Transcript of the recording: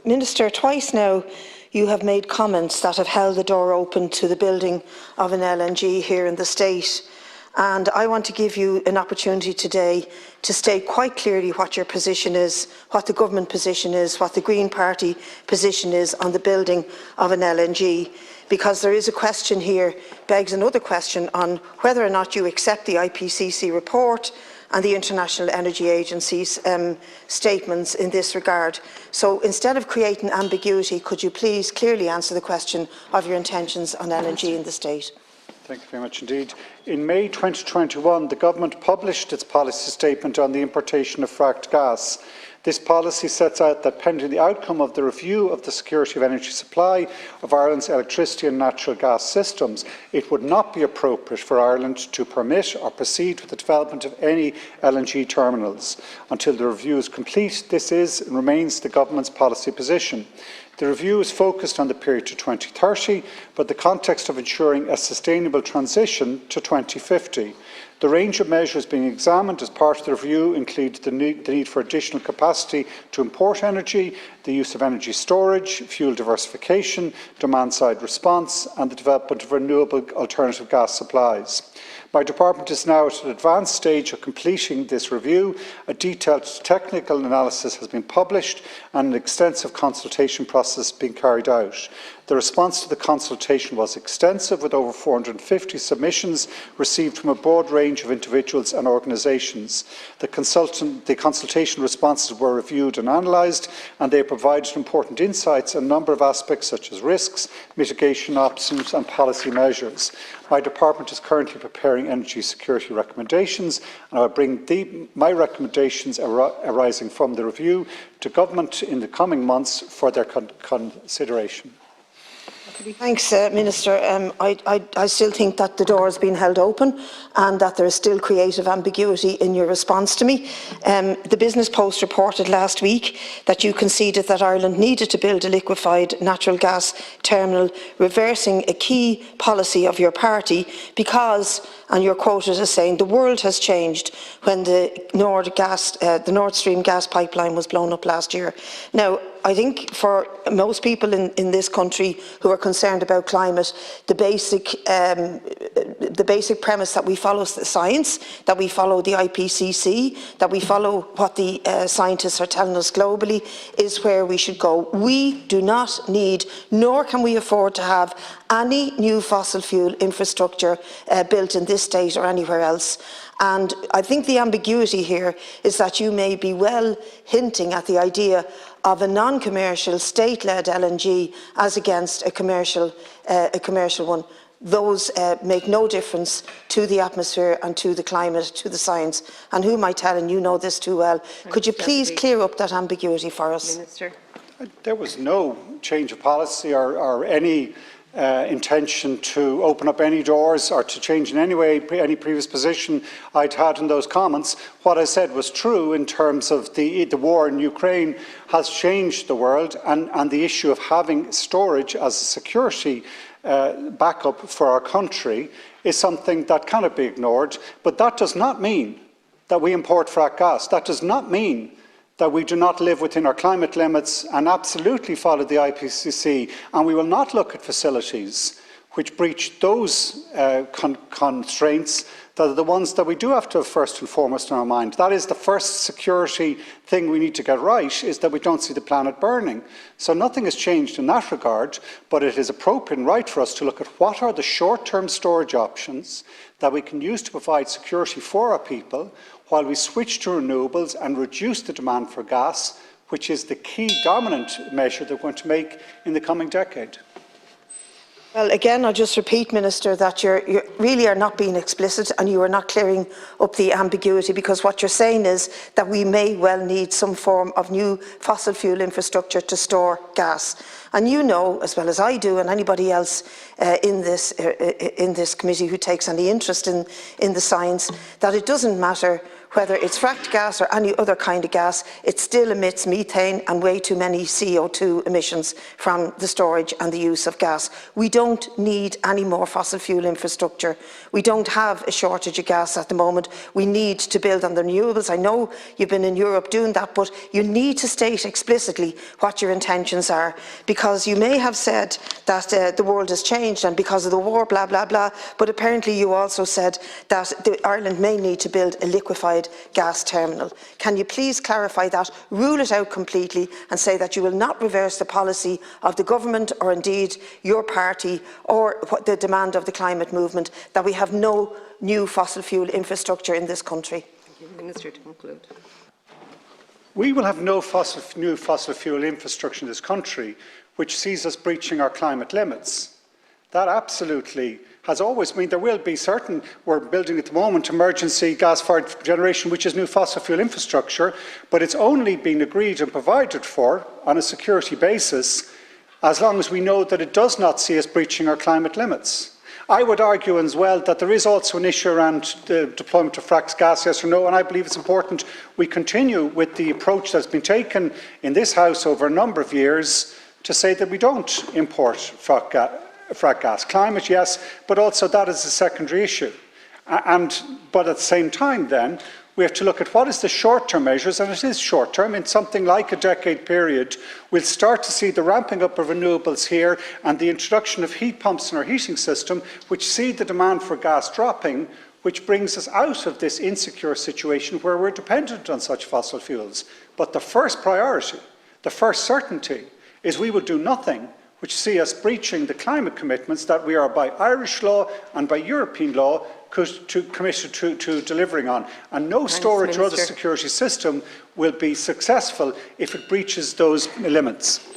Minister, twice now you have made comments that have held the door open to the building of an LNG here in the state. And I want to give you an opportunity today to state quite clearly what your position is, what the government position is, what the Green Party position is on the building of an LNG. Because there is a question here, begs another question on whether or not you accept the IPCC report and the International Energy Agency's statements in this regard. So instead of creating ambiguity, could you please clearly answer the question of your intentions on LNG in the state? Thank you very much indeed. In May 2021, the Government published its policy statement on the importation of fracked gas. This policy sets out that pending the outcome of the review of the security of energy supply of Ireland's electricity and natural gas systems, it would not be appropriate for Ireland to permit or proceed with the development of any LNG terminals. Until the review is complete, this is and remains the Government's policy position. The review is focused on the period to 2030, but the context of ensuring a sustainable transition to 2050. The range of measures being examined as part of the review include the need for additional capacity to import energy, the use of energy storage, fuel diversification, demand-side response, and the development of renewable alternative gas supplies. My department is now at an advanced stage of completing this review. A detailed technical analysis has been published and an extensive consultation process being carried out. The response to the consultation was extensive, with over 450 submissions received from a broad range of individuals and organisations. The consultation responses were reviewed and analysed, and they provided important insights on a number of aspects such as risks, mitigation options and policy measures. My department is currently preparing energy security recommendations, and I will bring my recommendations arising from the review to Government in the coming months for their consideration. Thanks, Minister. I still think that the door has been held open and that there is still creative ambiguity in your response to me. The Business Post reported last week that you conceded that Ireland needed to build a liquefied natural gas terminal, reversing a key policy of your party because, and you're quoted as saying, the world has changed when the Nord Stream gas pipeline was blown up last year. Now, I think for most people in this country who are concerned about climate, the basic premise that we follow the science, that we follow the IPCC, that we follow what the scientists are telling us globally is where we should go. We do not need, nor can we afford to have any new fossil fuel infrastructure built in this state or anywhere else. And I think the ambiguity here is that you may be well hinting at the idea of a non-commercial state-led LNG as against a commercial one. Those make no difference to the atmosphere and to the climate, to the science. And who am I telling? You know this too well. Could you please clear up that ambiguity for us? Minister. There was no change of policy or any intention to open up any doors or to change in any way any previous position I'd had in those comments. What I said was true in terms of the war in Ukraine has changed the world, and the issue of having storage as a security backup for our country is something that cannot be ignored. But that does not mean that we import fracked gas. That does not mean that we do not live within our climate limits and absolutely follow the IPCC, and we will not look at facilities which breach those constraints that are the ones that we do have to have first and foremost in our mind. That is the first security thing we need to get right, is that we don't see the planet burning. So nothing has changed in that regard, but it is appropriate and right for us to look at what are the short-term storage options that we can use to provide security for our people while we switch to renewables and reduce the demand for gas, which is the key dominant measure that we're going to make in the coming decade. Well, again, I'll just repeat, Minister, that you really are not being explicit and you are not clearing up the ambiguity, because what you're saying is that we may well need some form of new fossil fuel infrastructure to store gas. And you know, as well as I do and anybody else in this committee who takes any interest in the science, that it doesn't matter whether it's fracked gas or any other kind of gas, it still emits methane and way too many CO2 emissions from the storage and the use of gas. We don't need any more fossil fuel infrastructure. We don't have a shortage of gas at the moment. We need to build on the renewables. I know you've been in Europe doing that, but you need to state explicitly what your intentions are, because you may have said that the world has changed and because of the war, blah, blah, blah, but apparently you also said that Ireland may need to build a liquefied gas terminal. Can you please clarify that, rule it out completely and say that you will not reverse the policy of the government or indeed your party or the demand of the climate movement that we have no new fossil fuel infrastructure in this country? Thank you. Minister, to conclude. We will have no new fossil fuel infrastructure in this country which sees us breaching our climate limits. That absolutely has always been. There will be certain, we're building at the moment, emergency gas-fired generation, which is new fossil fuel infrastructure, but it's only been agreed and provided for on a security basis as long as we know that it does not see us breaching our climate limits. I would argue as well that there is also an issue around the deployment of fracked gas, yes or no, and I believe it's important we continue with the approach that's been taken in this House over a number of years to say that we don't import frack gas. Climate, yes, but also that is a secondary issue. But at the same time then, we have to look at what is the short-term measures, and it is short-term. In something like a decade period, we'll start to see the ramping up of renewables here and the introduction of heat pumps in our heating system, which see the demand for gas dropping, which brings us out of this insecure situation where we're dependent on such fossil fuels. But the first priority, the first certainty, is we will do nothing which see us breaching the climate commitments that we are by Irish law and by European law committed to delivering on. And no storage or other security system will be successful if it breaches those limits.